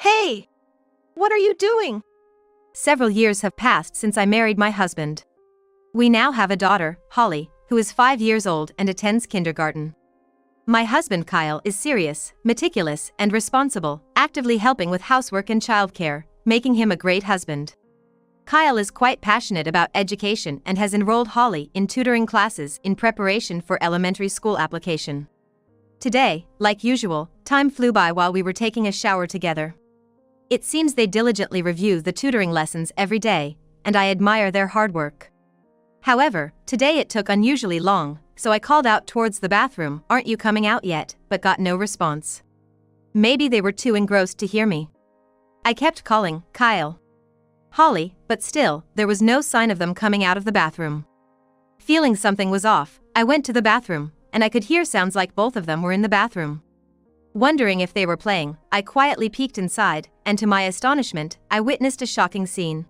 Hey! What are you doing? Several years have passed since I married my husband. We now have a daughter, Holly, who is 5 years old and attends kindergarten. My husband Kyle is serious, meticulous, and responsible, actively helping with housework and childcare, making him a great husband. Kyle is quite passionate about education and has enrolled Holly in tutoring classes in preparation for elementary school application. Today, like usual, time flew by while we were taking a shower together. It seems they diligently review the tutoring lessons every day, and I admire their hard work. However, today it took unusually long, so I called out towards the bathroom, "Aren't you coming out yet?" but got no response. Maybe they were too engrossed to hear me. I kept calling, "Kyle, Holly," but still, there was no sign of them coming out of the bathroom. Feeling something was off, I went to the bathroom, and I could hear sounds like both of them were in the bathroom. Wondering if they were playing, I quietly peeked inside, and to my astonishment, I witnessed a shocking scene.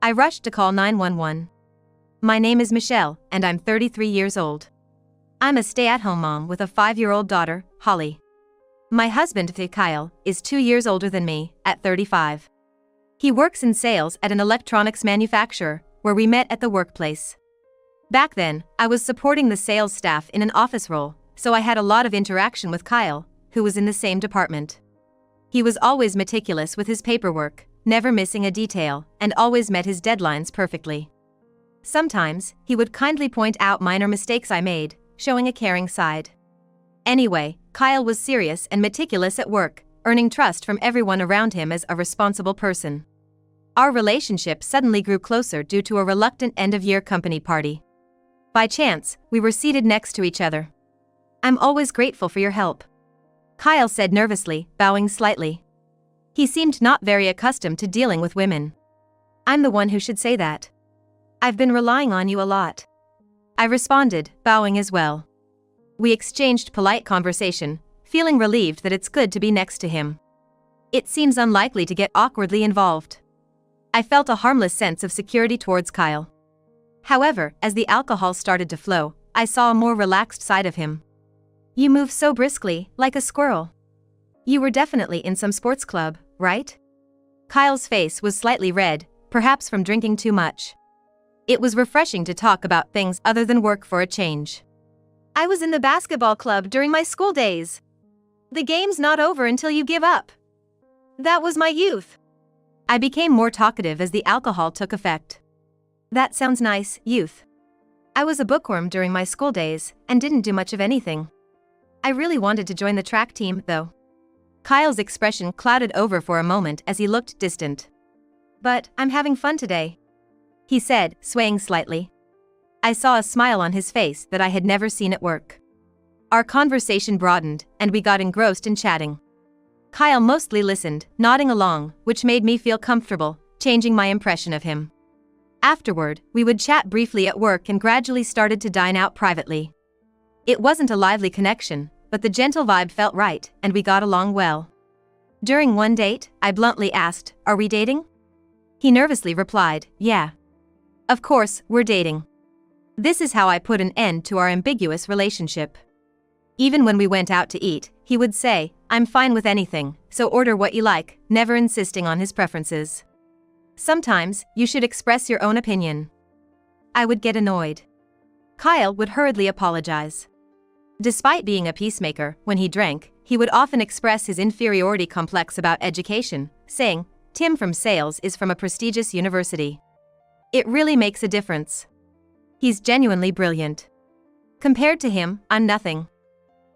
I rushed to call 911. My name is Michelle, and I'm 33 years old. I'm a stay-at-home mom with a 5-year-old daughter, Holly. My husband, Kyle, is 2 years older than me, at 35. He works in sales at an electronics manufacturer, where we met at the workplace. Back then, I was supporting the sales staff in an office role, so I had a lot of interaction with Kyle, who was in the same department. He was always meticulous with his paperwork, never missing a detail, and always met his deadlines perfectly. Sometimes, he would kindly point out minor mistakes I made, showing a caring side. Anyway, Kyle was serious and meticulous at work, earning trust from everyone around him as a responsible person. Our relationship suddenly grew closer due to a reluctant end-of-year company party. By chance, we were seated next to each other. "I'm always grateful for your help," Kyle said nervously, bowing slightly. He seemed not very accustomed to dealing with women. "I'm the one who should say that. I've been relying on you a lot," I responded, bowing as well. We exchanged polite conversation, feeling relieved that it's good to be next to him. It seems unlikely to get awkwardly involved. I felt a harmless sense of security towards Kyle. However, as the alcohol started to flow, I saw a more relaxed side of him. "You move so briskly, like a squirrel. You were definitely in some sports club, right?" Kyle's face was slightly red, perhaps from drinking too much. It was refreshing to talk about things other than work for a change. "I was in the basketball club during my school days. The game's not over until you give up. That was my youth." I became more talkative as the alcohol took effect. "That sounds nice, youth. I was a bookworm during my school days, and didn't do much of anything. I really wanted to join the track team, though." Kyle's expression clouded over for a moment as he looked distant. "But I'm having fun today," he said, swaying slightly. I saw a smile on his face that I had never seen at work. Our conversation broadened, and we got engrossed in chatting. Kyle mostly listened, nodding along, which made me feel comfortable, changing my impression of him. Afterward, we would chat briefly at work and gradually started to dine out privately. It wasn't a lively connection, but the gentle vibe felt right, and we got along well. During one date, I bluntly asked, "Are we dating?" He nervously replied, "Yeah. Of course, we're dating." This is how I put an end to our ambiguous relationship. Even when we went out to eat, he would say, "I'm fine with anything, so order what you like," never insisting on his preferences. Sometimes, you should express your own opinion. I would get annoyed. Kyle would hurriedly apologize. Despite being a peacemaker, when he drank, he would often express his inferiority complex about education, saying, "Tim from sales is from a prestigious university. It really makes a difference. He's genuinely brilliant. Compared to him, I'm nothing."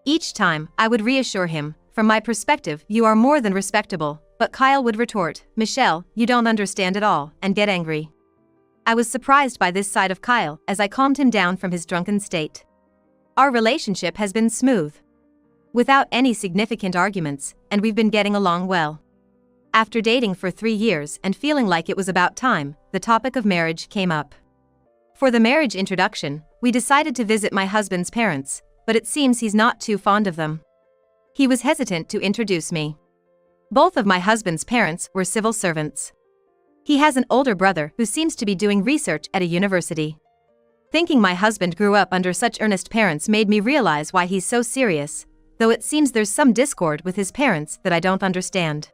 Each time, I would reassure him, "From my perspective, you are more than respectable," but Kyle would retort, "Michelle, you don't understand at all," and get angry. I was surprised by this side of Kyle as I calmed him down from his drunken state. Our relationship has been smooth, without any significant arguments, and we've been getting along well. After dating for 3 years and feeling like it was about time, the topic of marriage came up. For the marriage introduction, we decided to visit my husband's parents, but it seems he's not too fond of them. He was hesitant to introduce me. Both of my husband's parents were civil servants. He has an older brother who seems to be doing research at a university. Thinking my husband grew up under such earnest parents made me realize why he's so serious, though it seems there's some discord with his parents that I don't understand.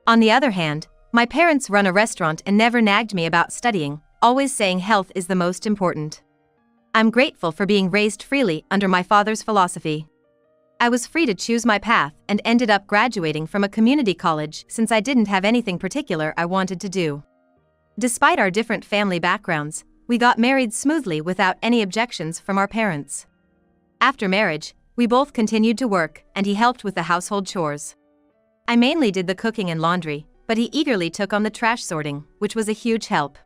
On the other hand, my parents run a restaurant and never nagged me about studying, always saying health is the most important. I'm grateful for being raised freely under my father's philosophy. I was free to choose my path and ended up graduating from a community college since I didn't have anything particular I wanted to do. Despite our different family backgrounds, we got married smoothly without any objections from our parents. After marriage, we both continued to work, and he helped with the household chores. I mainly did the cooking and laundry, but he eagerly took on the trash sorting, which was a huge help.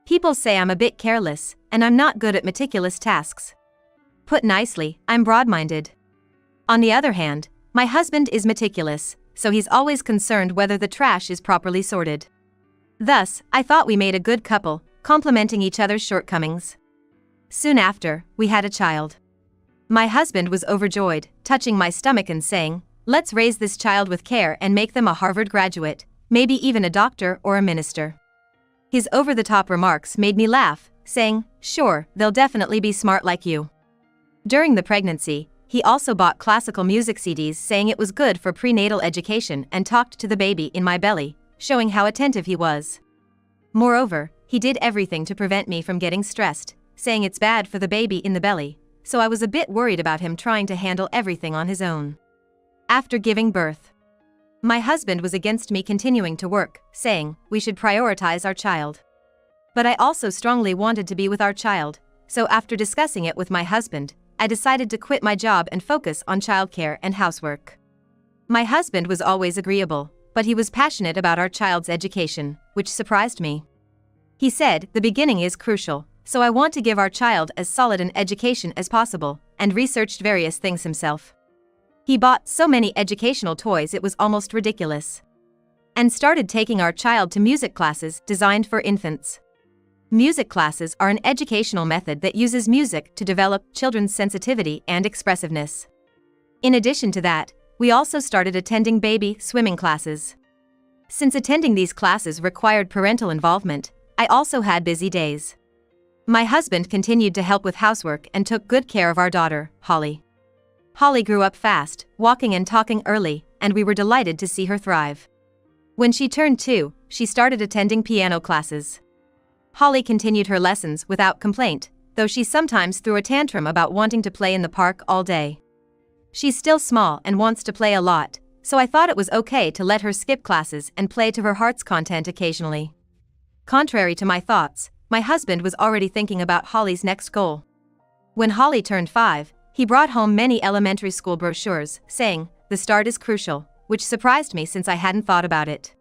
People say I'm a bit careless, and I'm not good at meticulous tasks. Put nicely, I'm broad-minded. On the other hand, my husband is meticulous, so he's always concerned whether the trash is properly sorted. Thus, I thought we made a good couple, complementing each other's shortcomings. Soon after, we had a child. My husband was overjoyed, touching my stomach and saying, "Let's raise this child with care and make them a Harvard graduate, maybe even a doctor or a minister." His over-the-top remarks made me laugh, saying, "Sure, they'll definitely be smart like you." During the pregnancy, he also bought classical music CDs saying it was good for prenatal education and talked to the baby in my belly, showing how attentive he was. Moreover, he did everything to prevent me from getting stressed, saying it's bad for the baby in the belly, so I was a bit worried about him trying to handle everything on his own. After giving birth, my husband was against me continuing to work, saying we should prioritize our child. But I also strongly wanted to be with our child, so after discussing it with my husband, I decided to quit my job and focus on childcare and housework. My husband was always agreeable, but he was passionate about our child's education, which surprised me. He said, "The beginning is crucial, so I want to give our child as solid an education as possible," and researched various things himself. He bought so many educational toys it was almost ridiculous. And started taking our child to music classes designed for infants. Music classes are an educational method that uses music to develop children's sensitivity and expressiveness. In addition to that, we also started attending baby swimming classes. Since attending these classes required parental involvement, I also had busy days. My husband continued to help with housework and took good care of our daughter, Holly. Holly grew up fast, walking and talking early, and we were delighted to see her thrive. When she turned 2, she started attending piano classes. Holly continued her lessons without complaint, though she sometimes threw a tantrum about wanting to play in the park all day. She's still small and wants to play a lot, so I thought it was okay to let her skip classes and play to her heart's content occasionally. Contrary to my thoughts, my husband was already thinking about Holly's next goal. When Holly turned 5, he brought home many elementary school brochures, saying, "The start is crucial," which surprised me since I hadn't thought about it.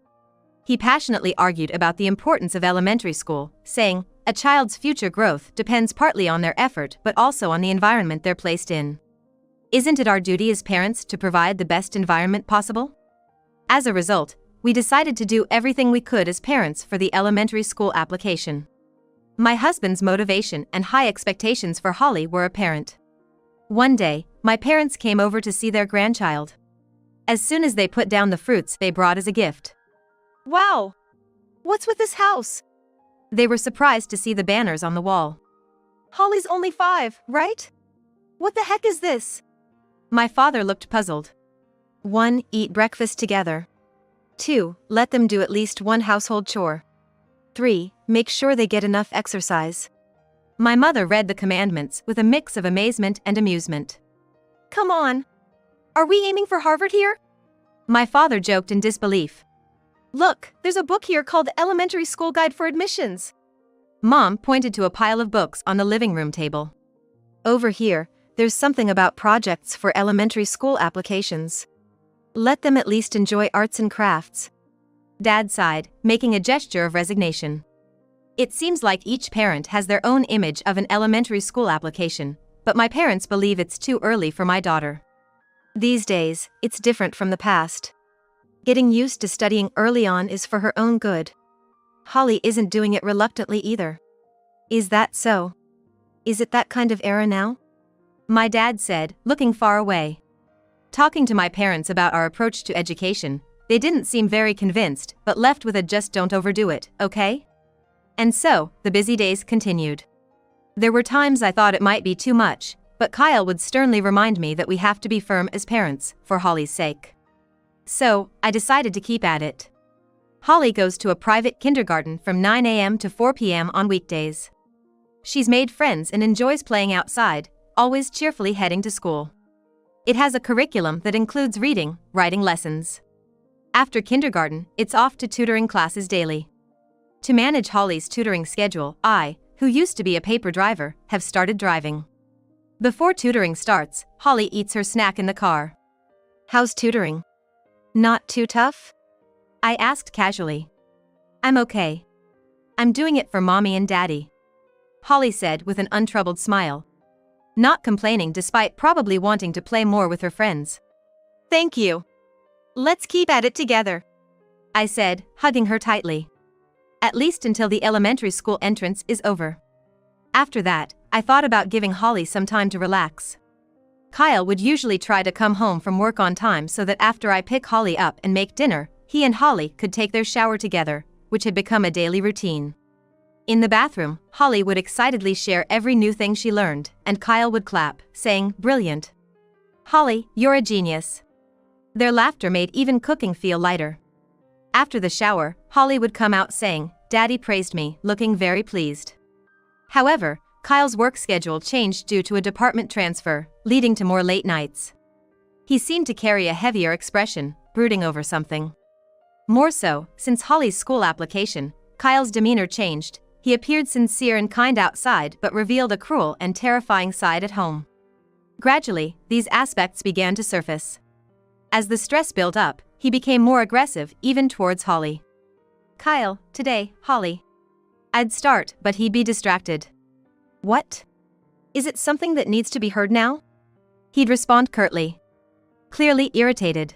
He passionately argued about the importance of elementary school, saying, "A child's future growth depends partly on their effort but also on the environment they're placed in. Isn't it our duty as parents to provide the best environment possible?" As a result, we decided to do everything we could as parents for the elementary school application. My husband's motivation and high expectations for Holly were apparent. One day, my parents came over to see their grandchild. As soon as they put down the fruits they brought as a gift, Wow! What's with this house? they were surprised to see the banners on the wall. Holly's only 5, right? What the heck is this? My father looked puzzled. 1. Eat breakfast together. 2. Let them do at least one household chore. 3. Make sure they get enough exercise. My mother read the commandments with a mix of amazement and amusement. Come on! Are we aiming for Harvard here? My father joked in disbelief. Look, there's a book here called Elementary School Guide for Admissions. Mom pointed to a pile of books on the living room table. Over here, there's something about projects for elementary school applications. Let them at least enjoy arts and crafts. Dad sighed, making a gesture of resignation. It seems like each parent has their own image of an elementary school application, but my parents believe it's too early for my daughter. These days, it's different from the past. Getting used to studying early on is for her own good. Holly isn't doing it reluctantly either. Is that so? Is it that kind of era now? My dad said, looking far away. Talking to my parents about our approach to education, they didn't seem very convinced, but left with a "just don't overdo it, okay?" And so, the busy days continued. There were times I thought it might be too much, but Kyle would sternly remind me that we have to be firm as parents, for Holly's sake. So, I decided to keep at it. Holly goes to a private kindergarten from 9 a.m. to 4 p.m. on weekdays. She's made friends and enjoys playing outside, always cheerfully heading to school. It has a curriculum that includes reading, writing lessons. After kindergarten, it's off to tutoring classes daily. To manage Holly's tutoring schedule, I, who used to be a paper driver, have started driving. Before tutoring starts, Holly eats her snack in the car. How's tutoring? Not too tough? I asked casually. I'm okay. I'm doing it for Mommy and Daddy, Holly said with an untroubled smile. Not complaining despite probably wanting to play more with her friends. Thank you. Let's keep at it together, I said, hugging her tightly. At least until the elementary school entrance is over. After that, I thought about giving Holly some time to relax. Kyle would usually try to come home from work on time so that after I pick Holly up and make dinner, he and Holly could take their shower together, which had become a daily routine. In the bathroom, Holly would excitedly share every new thing she learned, and Kyle would clap, saying, "Brilliant. Holly, you're a genius." Their laughter made even cooking feel lighter. After the shower, Holly would come out saying, "Daddy praised me," looking very pleased. However, Kyle's work schedule changed due to a department transfer, leading to more late nights. He seemed to carry a heavier expression, brooding over something. More so, since Holly's school application, Kyle's demeanor changed. He appeared sincere and kind outside but revealed a cruel and terrifying side at home. Gradually, these aspects began to surface. As the stress built up, he became more aggressive even towards Holly. "Kyle, today, Holly." I'd start, but he'd be distracted. "What? Is it something that needs to be heard now?" He'd respond curtly, clearly irritated.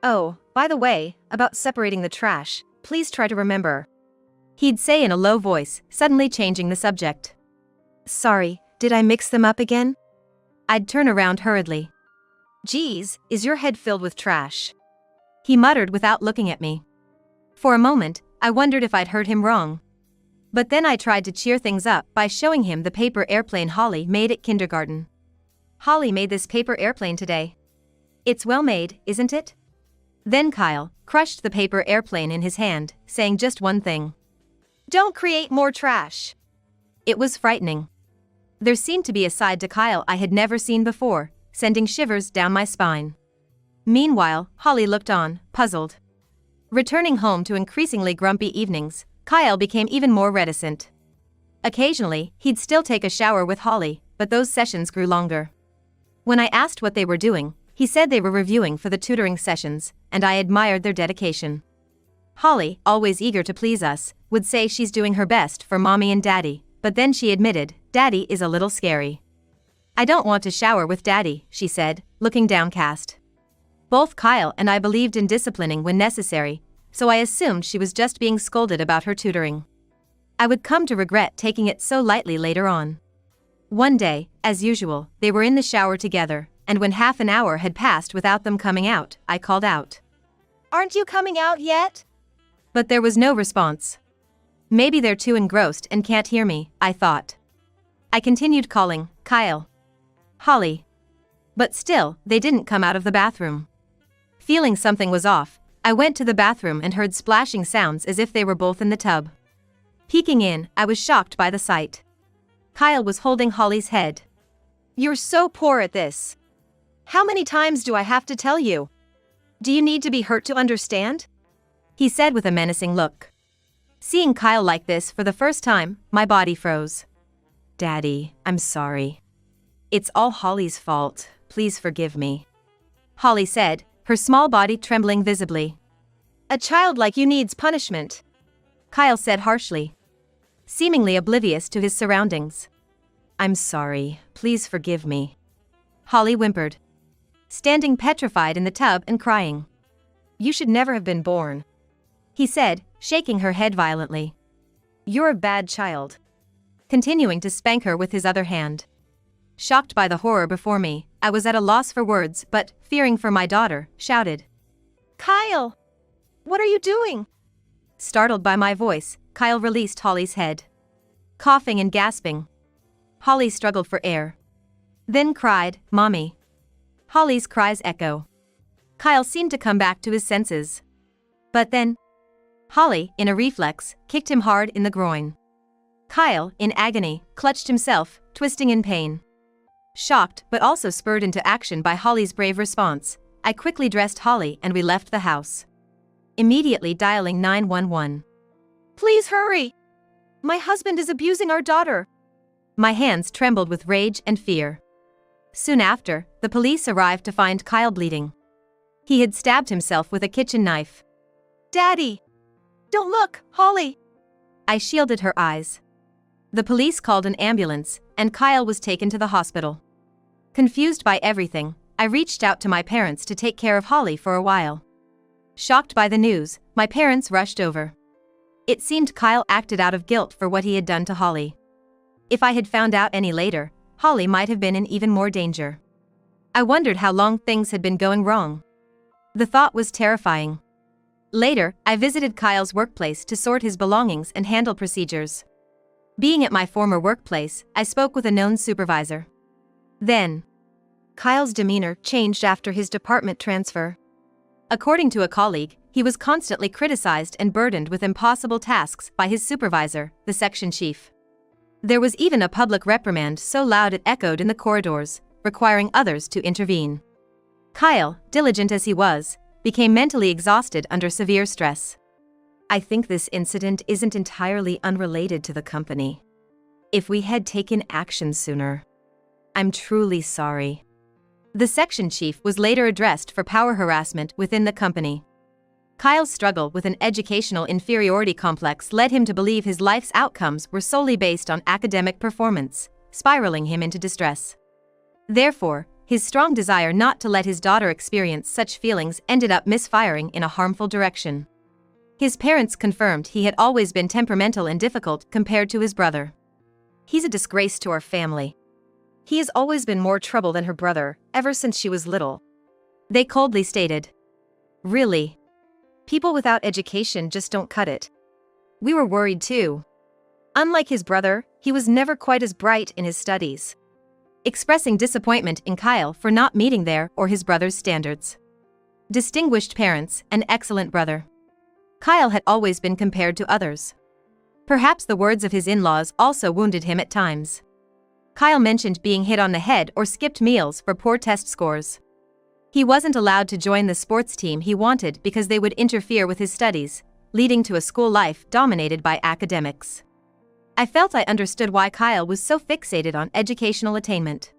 "Oh, by the way, about separating the trash, please try to remember," he'd say in a low voice, suddenly changing the subject. "Sorry, did I mix them up again?" I'd turn around hurriedly. "Geez, is your head filled with trash?" he muttered without looking at me. For a moment, I wondered if I'd heard him wrong. But then I tried to cheer things up by showing him the paper airplane Holly made at kindergarten. "Holly made this paper airplane today. It's well made, isn't it?" Then Kyle crushed the paper airplane in his hand, saying just one thing. "Don't create more trash." It was frightening. There seemed to be a side to Kyle I had never seen before, sending shivers down my spine. Meanwhile, Holly looked on, puzzled. Returning home to increasingly grumpy evenings, Kyle became even more reticent. Occasionally, he'd still take a shower with Holly, but those sessions grew longer. When I asked what they were doing, he said they were reviewing for the tutoring sessions, and I admired their dedication. Holly, always eager to please us, would say she's doing her best for Mommy and Daddy, but then she admitted, "Daddy is a little scary." "I don't want to shower with Daddy," she said, looking downcast. Both Kyle and I believed in disciplining when necessary, so I assumed she was just being scolded about her tutoring. I would come to regret taking it so lightly later on. One day, as usual, they were in the shower together, and when half an hour had passed without them coming out, I called out, "Aren't you coming out yet?" But there was no response. Maybe they're too engrossed and can't hear me, I thought. I continued calling, "Kyle. Holly." But still, they didn't come out of the bathroom. Feeling something was off, I went to the bathroom and heard splashing sounds as if they were both in the tub. Peeking in, I was shocked by the sight. Kyle was holding Holly's head. "You're so poor at this. How many times do I have to tell you? Do you need to be hurt to understand?" he said with a menacing look. Seeing Kyle like this for the first time, my body froze. "Daddy, I'm sorry. It's all Holly's fault, please forgive me," Holly said, her small body trembling visibly. "A child like you needs punishment," Kyle said harshly, seemingly oblivious to his surroundings. "I'm sorry, please forgive me," Holly whimpered, standing petrified in the tub and crying. "You should never have been born," he said, shaking her head violently. "You're a bad child," continuing to spank her with his other hand. Shocked by the horror before me, I was at a loss for words but, fearing for my daughter, shouted, "Kyle! What are you doing?" Startled by my voice, Kyle released Holly's head. Coughing and gasping, Holly struggled for air. Then cried, "Mommy." Holly's cries echo. Kyle seemed to come back to his senses. But then, Holly, in a reflex, kicked him hard in the groin. Kyle, in agony, clutched himself, twisting in pain. Shocked but also spurred into action by Holly's brave response, I quickly dressed Holly and we left the house. Immediately dialing 911. Please hurry! My husband is abusing our daughter. My hands trembled with rage and fear. Soon after, the police arrived to find Kyle bleeding. He had stabbed himself with a kitchen knife. Daddy! Don't look, Holly! I shielded her eyes. The police called an ambulance, and Kyle was taken to the hospital. Confused by everything, I reached out to my parents to take care of Holly for a while. Shocked by the news, my parents rushed over. It seemed Kyle acted out of guilt for what he had done to Holly. If I had found out any later, Holly might have been in even more danger. I wondered how long things had been going wrong. The thought was terrifying. Later, I visited Kyle's workplace to sort his belongings and handle procedures. Being at my former workplace, I spoke with a known supervisor. Then, Kyle's demeanor changed after his department transfer. According to a colleague, he was constantly criticized and burdened with impossible tasks by his supervisor, the section chief. There was even a public reprimand so loud it echoed in the corridors, requiring others to intervene. Kyle, diligent as he was, became mentally exhausted under severe stress. I think this incident isn't entirely unrelated to the company. If we had taken action sooner. I'm truly sorry. The section chief was later addressed for power harassment within the company. Kyle's struggle with an educational inferiority complex led him to believe his life's outcomes were solely based on academic performance, spiraling him into distress. Therefore, his strong desire not to let his daughter experience such feelings ended up misfiring in a harmful direction. His parents confirmed he had always been temperamental and difficult compared to his brother. He's a disgrace to our family. He has always been more trouble than her brother, ever since she was little. They coldly stated. Really? People without education just don't cut it. We were worried too. Unlike his brother, he was never quite as bright in his studies. Expressing disappointment in Kyle for not meeting their or his brother's standards. Distinguished parents, an excellent brother. Kyle had always been compared to others. Perhaps the words of his in-laws also wounded him at times. Kyle mentioned being hit on the head or skipped meals for poor test scores. He wasn't allowed to join the sports team he wanted because they would interfere with his studies, leading to a school life dominated by academics. I felt I understood why Kyle was so fixated on educational attainment.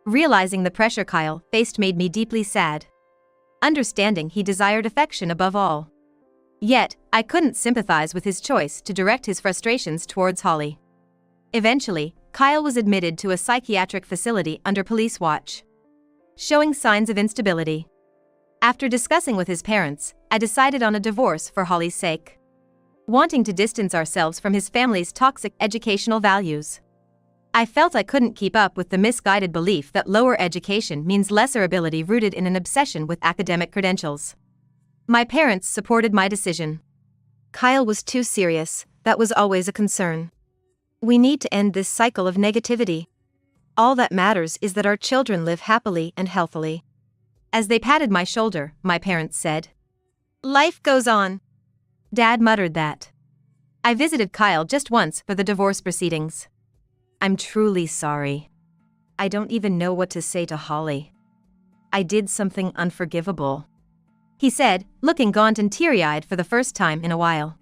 Realizing the pressure Kyle faced made me deeply sad. Understanding he desired affection above all. Yet, I couldn't sympathize with his choice to direct his frustrations towards Holly. Eventually, Kyle was admitted to a psychiatric facility under police watch, showing signs of instability. After discussing with his parents, I decided on a divorce for Holly's sake. Wanting to distance ourselves from his family's toxic educational values. I felt I couldn't keep up with the misguided belief that lower education means lesser ability rooted in an obsession with academic credentials. My parents supported my decision. Kyle was too serious, that was always a concern. We need to end this cycle of negativity. All that matters is that our children live happily and healthily. As they patted my shoulder, my parents said, Life goes on. Dad muttered that. I visited Kyle just once for the divorce proceedings. I'm truly sorry. I don't even know what to say to Holly. I did something unforgivable, he said, looking gaunt and teary-eyed for the first time in a while.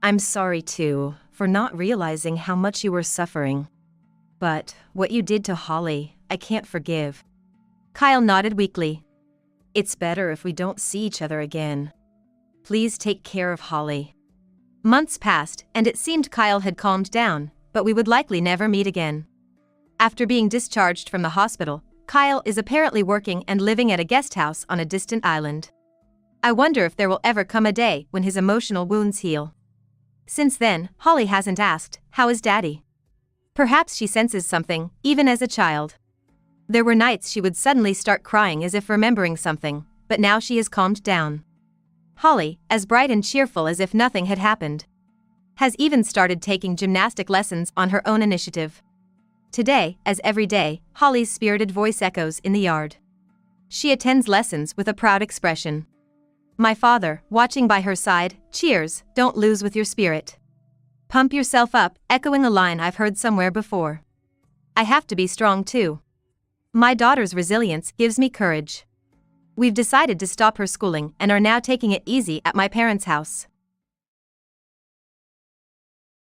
I'm sorry too, for not realizing how much you were suffering. But what you did to Holly, I can't forgive. Kyle nodded weakly. It's better if we don't see each other again. Please take care of Holly. Months passed, and it seemed Kyle had calmed down, but we would likely never meet again. After being discharged from the hospital, Kyle is apparently working and living at a guest house on a distant island. I wonder if there will ever come a day when his emotional wounds heal. Since then, Holly hasn't asked, "How is Daddy?" Perhaps she senses something, even as a child. There were nights she would suddenly start crying as if remembering something, but now she has calmed down. Holly, as bright and cheerful as if nothing had happened, has even started taking gymnastic lessons on her own initiative. Today, as every day, Holly's spirited voice echoes in the yard. She attends lessons with a proud expression. My father, watching by her side, cheers, don't lose with your spirit. Pump yourself up, echoing a line I've heard somewhere before. I have to be strong too. My daughter's resilience gives me courage. We've decided to stop her schooling and are now taking it easy at my parents' house.